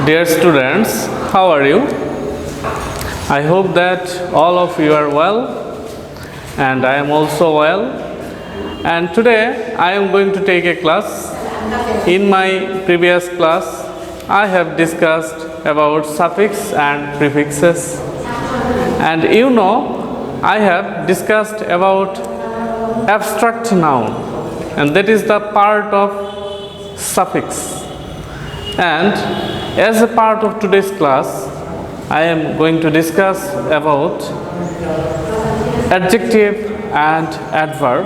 Dear students, how are you? I hope that all of you are well, and I am also well. And today I am going to take a class. In my previous class, I have discussed about suffix and prefixes. And you know, I have discussed about abstract noun, and that is the part of suffix. And as a part of today's class, I am going to discuss about adjective and adverb,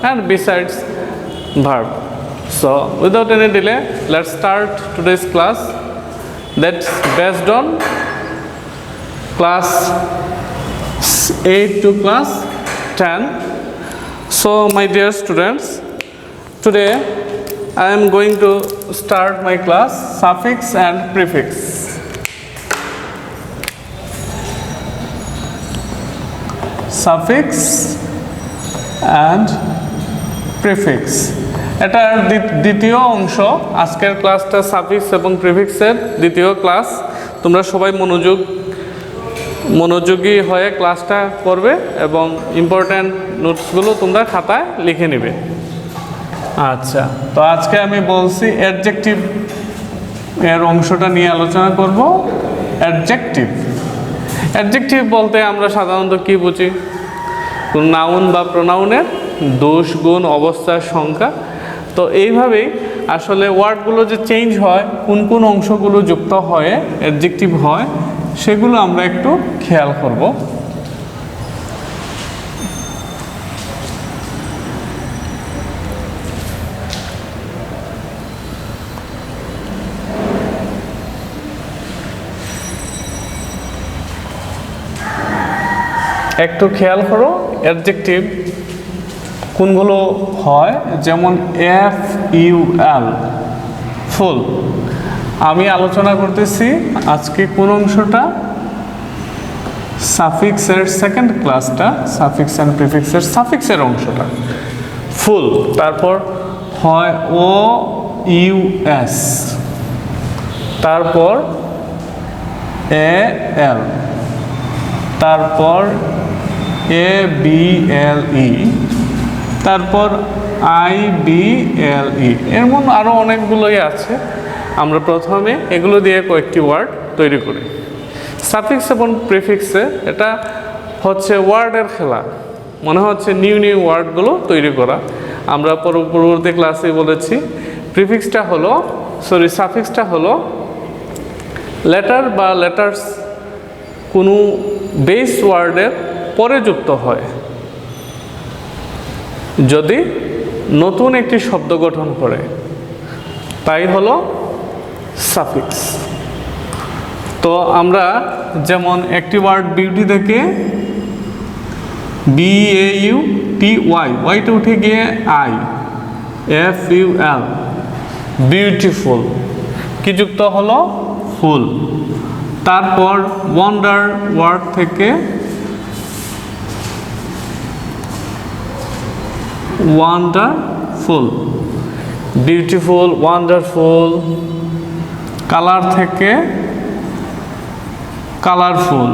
and besides verb. So without any delay, let's start today's class. That's based on class 8 to class 10. So my dear students, today I am going to start my class suffix and prefix. Suffix and prefix. এটার দ্বিতীয় অংশ। আজকের ক্লাসটা suffix এবং প্রিফিক্সের দ্বিতীয় class. তোমরা সবাই মনোযোগী হয়ে ক্লাসটা করবে এবং ইম্পর্ট্যান্ট নোটসগুলো তোমরা খাতায় লিখে নেবে। আচ্ছা, তো আজকে আমি বলছি অ্যাডজেক্টিভ এর অংশটা নিয়ে আলোচনা করব। অ্যাডজেক্টিভ বলতে আমরা সাধারণত কি বুঝি? কোন নাউন বা প্রোনাউনের দোষ, গুণ, অবস্থার সংখ্যা। তো এইভাবেই আসলে ওয়ার্ডগুলো যে চেঞ্জ হয়, কোন কোন অংশগুলো যুক্ত হয়ে অ্যাডজেক্টিভ হয়, সেগুলো আমরা একটু খেয়াল করব। একটু খেয়াল করো অ্যাডজেক্টিভ কোনগুলো হয়, যেমন FUL ফুল। আমি আলোচনা করতেছি আজকে কোন অংশটা? সাফিক্সের সেকেন্ড ক্লাসটা, সাফিক্স অ্যান্ড প্রিফিক্সের সাফিক্সের অংশটা ফুল। তারপর হয় OUS, তারপর AL, তারপর ABLE, তারপর IBLE। এর মধ্যে আরও অনেকগুলোই আছে। আমরা প্রথমে এগুলো দিয়ে কয়েকটি ওয়ার্ড তৈরি করি। সাফিক্স এবং প্রিফিক্সে এটা হচ্ছে ওয়ার্ডের খেলা, মনে হচ্ছে নিউ ওয়ার্ডগুলো তৈরি করা। আমরা পরবর্তী ক্লাসে বলেছি সাফিক্সটা হলো লেটার বা লেটার্স কোনো বেস ওয়ার্ডের পরে যুক্ত হয় যদি নতুন একটি শব্দ গঠন করে, তাই হলো সাফিক্স। তো আমরা যেমন একটি ওয়ার্ড বিউটি থেকে BAUTY, ওয়াইটা উঠে গিয়ে FUL, বিউটিফুল, কি যুক্ত হলো? ফুল। তারপর ওয়ান্ডার ওয়ার্ড থেকে ওয়ান্ডারফুল, বিউটিফুল, ওয়ান্ডারফুল। কালার থেকে কালারফুল,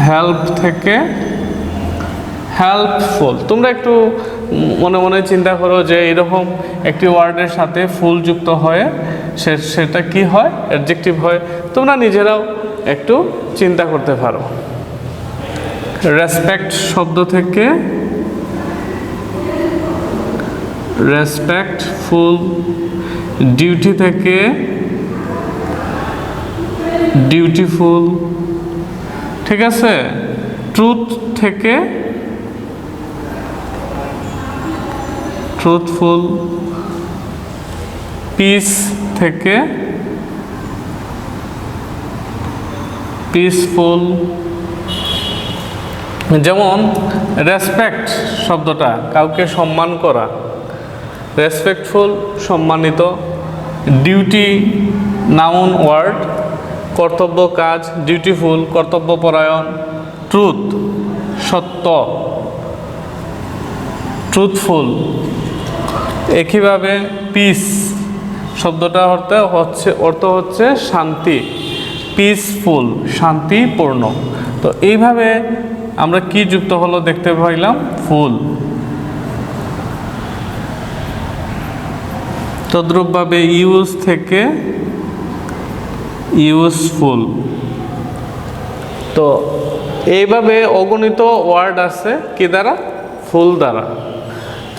হেল্প থেকে হেল্পফুল। তোমরা একটু মনে মনে চিন্তা করো যে এরকম একটি ওয়ার্ডের সাথে ফুল যুক্ত হয়ে সেটা কি হয়? অ্যাডজেক্টিভ হয়। তোমরা নিজেরাও একটু চিন্তা করতে পারো। রেসপেক্ট শব্দ থেকে রেসপেক্টফুল, ডিউটি থেকে ডিউটিফুল, ঠিক আছে? ট্রুথ থেকে ট্রুথফুল, পিস থেকে পিসফুল। যেমন রেসপেক্ট শব্দটা কাউকে সম্মান করা, রেসপেক্টফুল সম্মানিত, ডিউটি নাউন ওয়ার্ড কর্তব্য কাজ, ডিউটিফুল কর্তব্যপরায়ণ, ট্রুথ সত্য, ট্রুথফুল। একইভাবে পিস শব্দটা অর্থ হচ্ছে শান্তি, পিসফুল, শান্তিপূর্ণ। তো এইভাবে আমরা কি যুক্ত হলো দেখতে পাইলাম, ফুল। তদ্রূপভাবে ইউজ থেকে ইউজফুল। তো এইভাবে অগণিত ওয়ার্ড আছে কি দ্বারা, ফুল দ্বারা।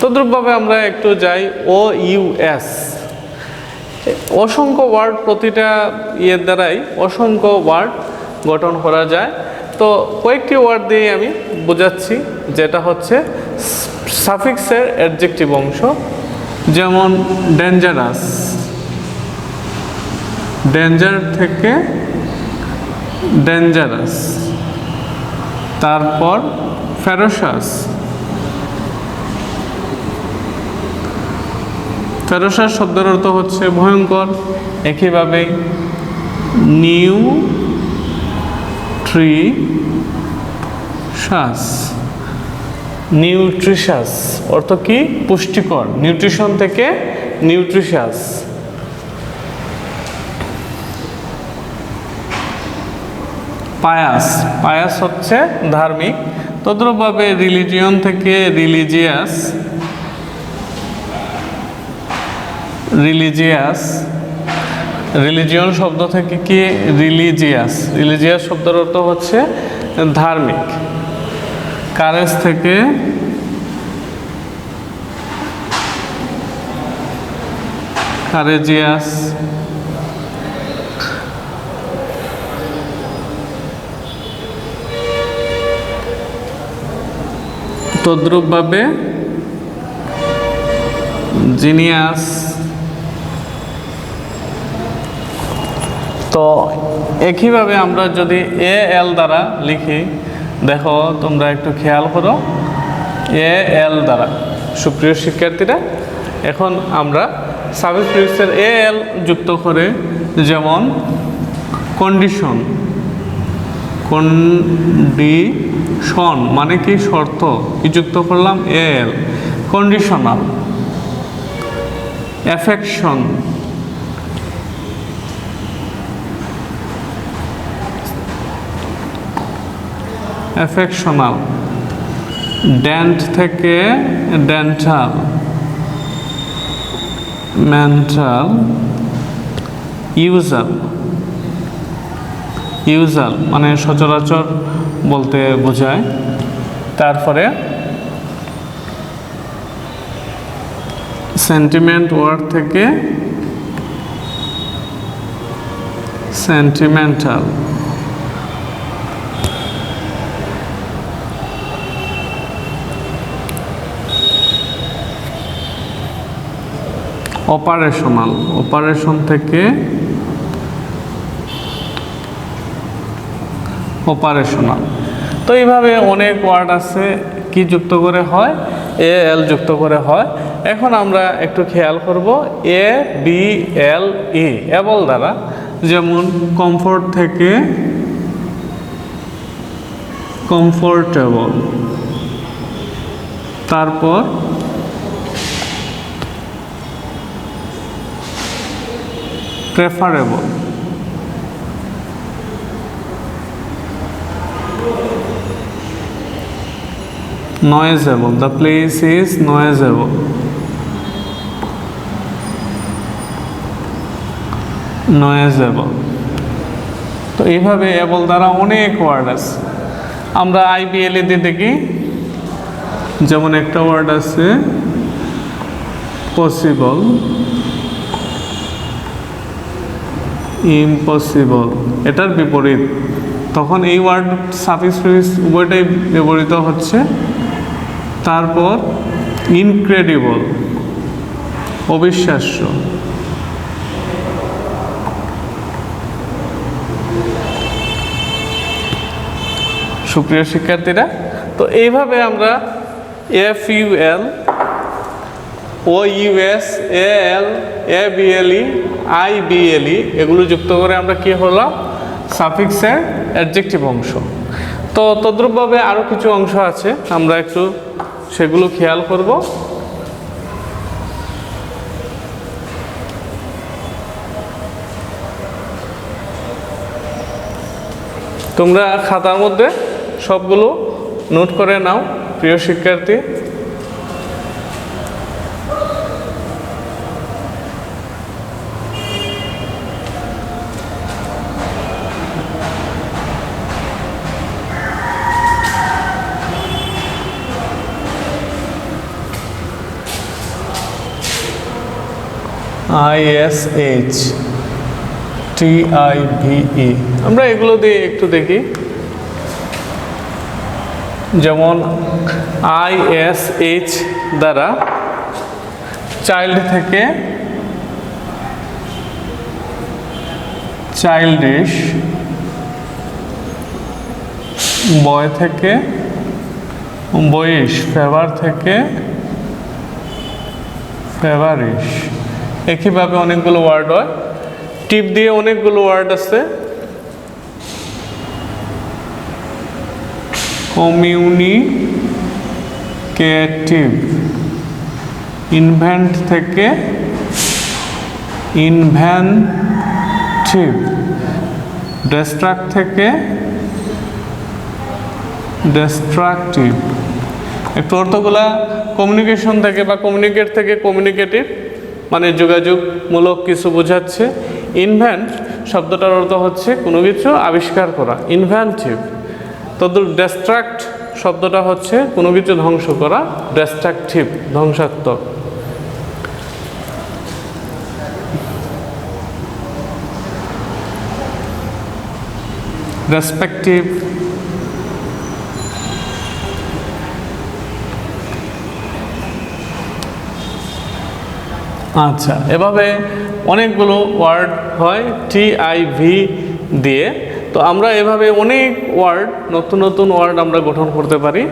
তদ্রূপভাবে আমরা একটু যাই ও ইউএস, অসংখ্য ওয়ার্ড, প্রতিটা দ্বারাই অসংখ্য ওয়ার্ড গঠন করা যায়। তো কয়েকটি ওয়ার্ড দিয়ে আমি বোঝাচ্ছি, যেটা হচ্ছে সাফিক্সের অ্যাডজেক্টিভ অংশ। যেমন ডেঞ্জারাস, ডেঞ্জার থেকে ডেঞ্জারাস। তারপর ফেরোসাস, ফেরোসাস শব্দের অর্থ হচ্ছে ভয়ঙ্কর। একইভাবে নিউট্রিশাস, নিউট্রিশাস অর্থ কি, পুষ্টিকর। নিউট্রিশন থেকে নিউট্রিশাস। পায়াস, পায়াস হচ্ছে ধার্মিক। তদ্রূপভাবে রিলিজিয়ন থেকে রিলিজিয়াস, রিলিজিয়াস। রিলিজিয়ন শব্দ থেকে কি, রিলিজিয়াস। রিলিজিয়াস শব্দের অর্থ হচ্ছে ধার্মিক। কারেজ থেকে কারেজিয়াস। তদ্রূপভাবে জিনিয়াস। তো একইভাবে আমরা যদি এ এল দ্বারা লিখি, দেখো তোমরা একটু খেয়াল করো, এ এল দ্বারা। সুপ্রিয় শিক্ষার্থীরা, এখন আমরা সাফিক্স প্রিফিক্সের এ এল যুক্ত করে, যেমন কন্ডিশন, কন্ডিশন মানে কি, শর্ত, কি যুক্ত করলাম, এ এল, কন্ডিশনাল। অ্যাফেকশন, অ্যাফেকশনাল। ডেন্ট থেকে ডেন্টাল, মেন্টাল। ইউজাল, ইউজাল মানে সচরাচর বলতে বোঝায়। তারপরে সেন্টিমেন্ট ওয়ার্ড থেকে সেন্টিমেন্টাল। অপারেশনাল, অপারেশন থেকে অপারেশনাল। তো এইভাবে অনেক ওয়ার্ড আছে কি যুক্ত করে হয়, এ এল যুক্ত করে হয়। এখন আমরা একটু খেয়াল করব A B L E, able দ্বারা। যেমন কমফোর্ট থেকে কমফোর্টেবল। তারপর preferable. noisable, the place is noisable. noisable। তো এইভাবে এবল দ্বারা অনেক ওয়ার্ড আছে। আমরা আইবিএল দিয়ে দেখি, যেমন একটা ওয়ার্ড আছে পসিবল, ইম্পসিবল, এটার বিপরীত। তখন এই ওয়ার্ড সাফিক্স প্রিফিক্স উভয়টাই ব্যবহৃত হচ্ছে। তারপর ইনক্রেডিবল, অবিশ্বাস্য। সুপ্রিয় শিক্ষার্থীরা, তো এইভাবে আমরা F U L, O U S, A L, A B L E, I B L E এগুলো যুক্ত করে আমরা কি হলাম, সাফিক্সের অ্যাডজেক্টিভ অংশ। তো তদ্রূপভাবে আরও কিছু অংশ আছে, আমরা একটু সেগুলো খেয়াল করব। তোমরা খাতার মধ্যে সবগুলো নোট করে নাও প্রিয় শিক্ষার্থী। ISH TIVE আমরা এগুলো দিয়ে একটু দেখি। যেমন ISH দ্বারা চাইল্ড থেকে চাইল্ডিশ, বয় থেকে বয়িশ, ফেভার থেকে ফেভারিশ, একইভাবে অনেকগুলো ওয়ার্ড হয়। টিপ দিয়ে অনেকগুলো ওয়ার্ড আছে। কমিউনিকেটিভ, ইনভেন্ট থেকে ইনভেন্টিভ, ডিস্ট্রাক্ট থেকে ডিস্ট্রাকটিভ। একটু অর্থগুলা কমিউনিকেশন থেকে বা কমিউনিকেট থেকে কমিউনিকেটিভ, মানে যোগাযোগমূলক কিছু বোঝাচ্ছে। ইনভেন্ট শব্দটার অর্থ হচ্ছে কোনো কিছু আবিষ্কার করা, ইনভেন্টিভ। তদ্রুপ ডিস্ট্রাক্ট শব্দটা হচ্ছে কোনো কিছু ধ্বংস করা, ডিস্ট্রাকটিভ ধ্বংসাত্মক। রেসপেক্টিভ, আচ্ছা, এভাবে অনেকগুলো ওয়ার্ড হয় TIV দিয়ে। তো আমরা এভাবে অনেক ওয়ার্ড, নতুন নতুন ওয়ার্ড আমরা গঠন করতে পারি।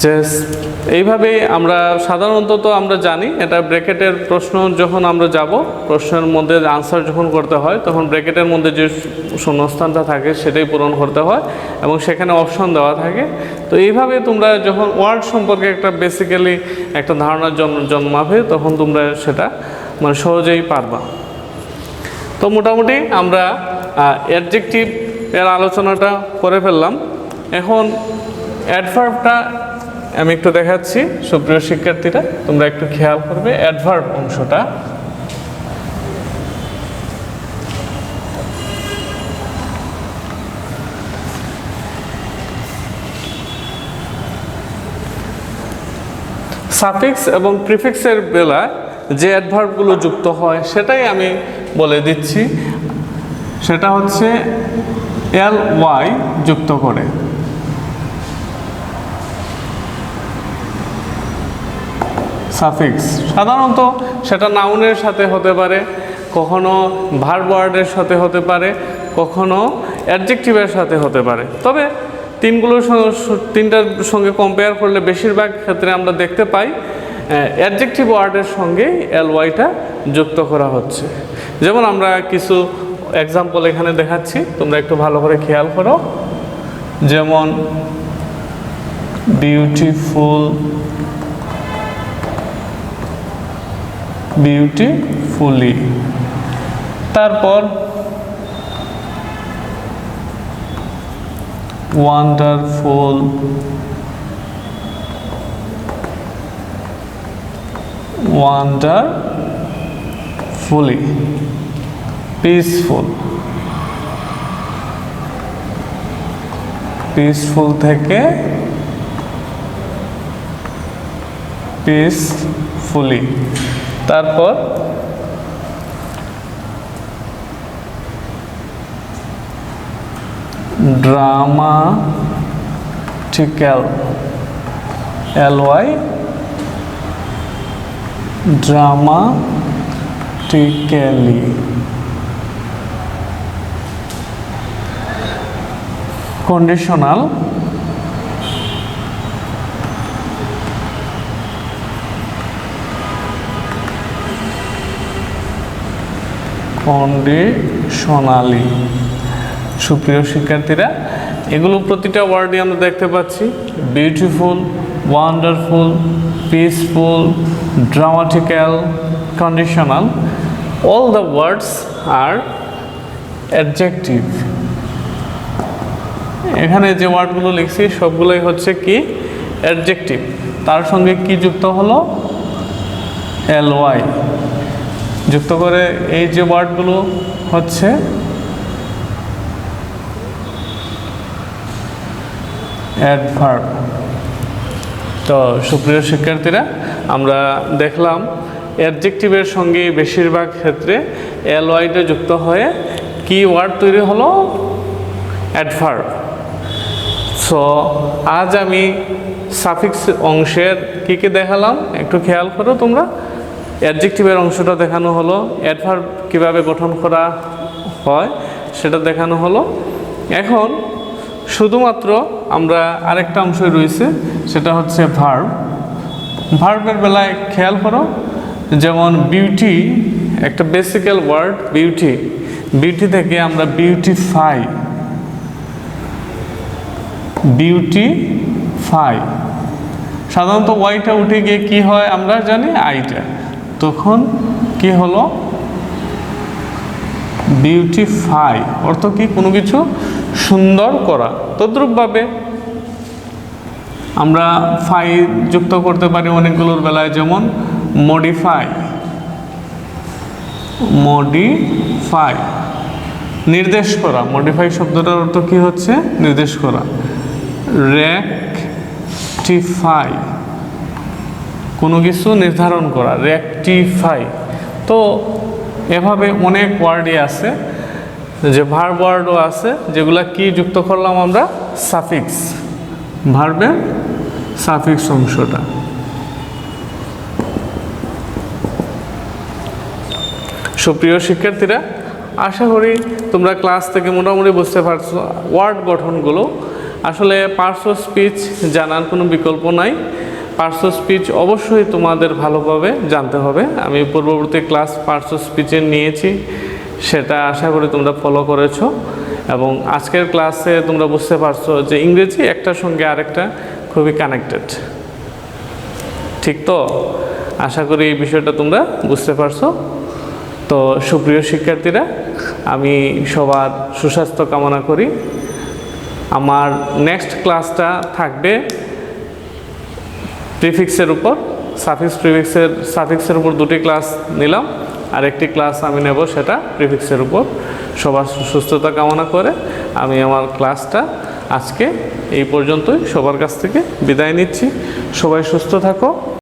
যে এইভাবে আমরা সাধারণত আমরা জানি এটা ব্র্যাকেটের প্রশ্ন যখন আমরা যাব, প্রশ্নের মধ্যে আনসার যখন করতে হয় তখন ব্র্যাকেটের মধ্যে যে শূন্যস্থানটা থাকে সেটাই পূরণ করতে হয় এবং সেখানে অপশন দেওয়া থাকে। তো এইভাবে তোমরা যখন ওয়ার্ড সম্পর্কে একটা বেসিক্যালি একটা ধারণা জন্মাবে তখন তোমরা সেটা মানে সহজেই পারবা। তো মোটামুটি আমরা অ্যাডজেক্টিভ এর আলোচনাটা করে ফেললাম। এখন অ্যাডভার্বটা আমি একটু দেখাচ্ছি সুপ্রিয় শিক্ষার্থীরা, তোমরা একটু খেয়াল করবে অ্যাডভার্ব অংশটা। সাফিক্স এবং প্রিফিক্সের বেলায় যে অ্যাডভার্বগুলো যুক্ত হয় সেটাই আমি বলে দিচ্ছি। সেটা হচ্ছে ly যুক্ত করে। সাফিক্স সাধারণত সেটা নাউনের সাথে হতে পারে, কখনো ভার্ব ওয়ার্ডের সাথে হতে পারে, কখনো অ্যাডজেক্টিভের সাথে হতে পারে। তবে তিনটার সঙ্গে কম্পেয়ার করলে বেশিরভাগ ক্ষেত্রে আমরা দেখতে পাই অ্যাডজেক্টিভ ওয়ার্ডের সঙ্গে lyটা যুক্ত করা হচ্ছে। যেমন আমরা কিছু এক্সাম্পল এখানে দেখাচ্ছি, তোমরা একটু ভালো করে খেয়াল করো। যেমন বিউটিফুল, বিউটিফুলি, তারপর ওয়ান্ডারফুল, ওয়ান্ডারফুলি, পিসফুল, পিসফুল থেকে পিসফুলি, তারপর dramatical, ly dramatically, conditional, conditionally। সুপ্রিয় শিক্ষার্থীরা, এগুলো প্রতিটা ওয়ার্ডই আমরা দেখতে পাচ্ছি। Beautiful, wonderful, peaceful, dramatical, conditional, all the words are adjective. এখানে যে ওয়ার্ডগুলো লিখছি সবগুলোই হচ্ছে কি অ্যাডজেক্টিভ, তার সঙ্গে কি যুক্ত হলো ly যুক্ত করে এই যে ওয়ার্ডগুলো হচ্ছে অ্যাডভার্ব। তো সুপ্রিয় শিক্ষার্থীরা, আমরা দেখলাম অ্যাডজেক্টিভের সঙ্গে বেশিরভাগ ক্ষেত্রে ly যুক্ত হয়ে কি ওয়ার্ড তৈরি হলো অ্যাডভার্ব। সো আজ আমি সাফিক্স অংশের কি দেখালাম একটু খেয়াল করো তোমরা। অ্যাডজেক্টিভের অংশটা দেখানো হলো, অ্যাডভার্ব কিভাবে গঠন করা হয় সেটা দেখানো হলো। এখন শুধুমাত্র আমরা আরেকটা অংশ রয়েছে, সেটা হচ্ছে ভার্ব। ভার্বের বেলায় খেয়াল করো, যেমন বিউটি একটা বেসিক্যাল ওয়ার্ড, বিউটি, বিউটি থেকে আমরা বিউটিফাই, বিউটিফাই সাধারণত ওয়াইটা উঠে গিয়ে কি হয় আমরা জানি আইটা, তখন কি হলো বিউটিফাই, অর্থ কি কোনো কিছু সুন্দর করা। তদ্রূপভাবে আমরা ফাই যুক্ত করতে পারি অনেকগুলোর বেলায়, যেমন মডিফাই, মডিফাই নির্দেশ করা, মডিফাই শব্দটার অর্থ কি হচ্ছে নির্দেশ করা। রেকটিফাই কোনো কিছু নির্ধারণ করা, রেকটিফাই। তো এভাবে অনেক ওয়ার্ডই আছে, যে ভার্ব ওয়ার্ডও আছে যেগুলা কি যুক্ত করলাম আমরা সাফিক্স, ভার্বের সাফিক্স অংশটা। সুপ্রিয় শিক্ষার্থীরা, আশা করি তোমরা ক্লাস থেকে মোটামুটি বুঝতে পারছো ওয়ার্ড গঠনগুলো। আসলে পার্টস অফ স্পিচ জানার কোনো বিকল্প নাই, পার্টস অফ স্পিচ অবশ্যই তোমাদের ভালোভাবে জানতে হবে। আমি পূর্ববর্তী ক্লাস পার্টস অফ স্পিচের নিয়েছি, সেটা আশা করি তোমরা ফলো করেছো, এবং আজকের ক্লাসে তোমরা বুঝতে পারছো যে ইংরেজি একটার সঙ্গে আরেকটা খুবই কানেক্টেড, ঠিক তো? আশা করি এই বিষয়টা তোমরা বুঝতে পারছো। তো সুপ্রিয় শিক্ষার্থীরা, আমি সবার সুস্বাস্থ্য কামনা করি। আমার নেক্সট ক্লাসটা থাকবে প্রিফিক্সের উপর, সাফিক্সের উপর দুটি ক্লাস নিলাম, আর একটি ক্লাস আমি নেব সেটা প্রিফিক্সের উপর। সবার সুস্থতা কামনা করে আমি আমার ক্লাসটা আজকে এই পর্যন্তই সবার কাছ থেকে বিদায় নিচ্ছি। সবাই সুস্থ থাকো।